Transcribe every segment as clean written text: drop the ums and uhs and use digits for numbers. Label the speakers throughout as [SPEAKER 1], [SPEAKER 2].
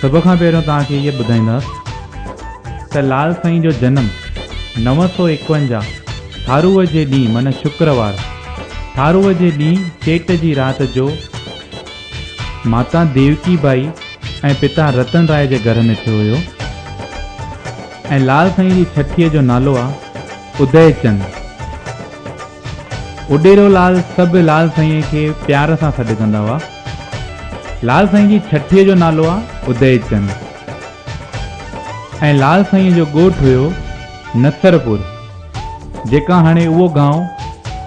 [SPEAKER 1] सब खां पहिरियों तव्हांखे इहे ॿुधाईंदासीं त लाल साईं जो जनम 951 थारूअ जे ॾींहुं माना शुक्रवार थारूअ जे ॾींहुं चेट जी राति जो माता देवकी बाई ऐं पिता रतन राय जे घर में थियो हुयो। ऐं लाल साईं जी छठीअ जो नालो आहे उदयचंद। उडेरो लाल सभु लाल साईं खे प्यार सां सॾु कंदा हुआ। लाल साईं जी छठीअ जो नालो आहे उदयचंद। ऐं लाल साईं जो ॻोठु हुयो नसरपुर, जेका हाणे उहो गांव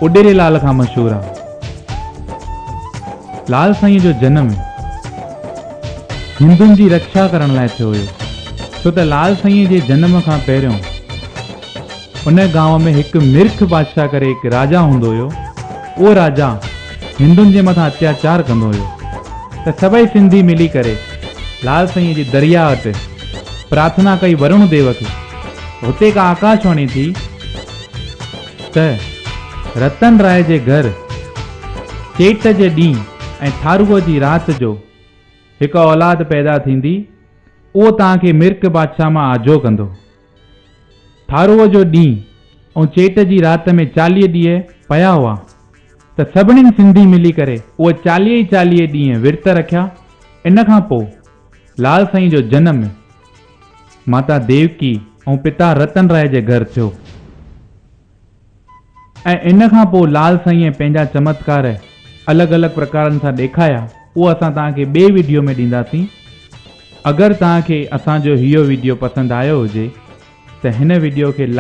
[SPEAKER 1] उडेरे लाल खां मशहूरु आहे। लाल साईं जो जनम हिंदुनि जी रक्षा करण लाइ थियो हुयो, छो त लाल साईं जे जनम खां पहिरियों उन गांव में हिकु मिर्ख बादशाह करे हिकु राजा हूंदो हुयो। उहो राजा हिंदुनि जे मथां अत्याचार कंदो हुयो, त सभई सिंधी मिली करे लाल साईं जी दरिया वटि प्रार्थना कई वरुण देव खे। हुते का आकाशवाणी थी त रतन राय जे घर चेट जे ॾींहुं ऐं थारूअ जी राति जो हिकु औलाद पैदा थींदी, उहो तव्हांखे मिर्ख बादशाह मां आजो कंदो। थारूअ जो ॾींहुं ऐं चेट जी राति में 40 ॾींहं पिया हुआ, त सभिनी सिंधी मिली करे उहे 40 ॾींहं विर्त रखिया। इन खां पोइ लाल साईं जो जनम माता देवकी ऐं पिता रतन राय जे घर थियो। ऐं इन खां पोइ लाल साईं पंहिंजा चमत्कार अलॻि अलॻि प्रकारनि सां ॾेखारिया। उहो असां तव्हांखे ॿिए वीडियो में ॾींदासीं। अगरि तव्हांखे असांजो इहो वीडियो पसंदि आयो हुजे त हिन वीडियो खे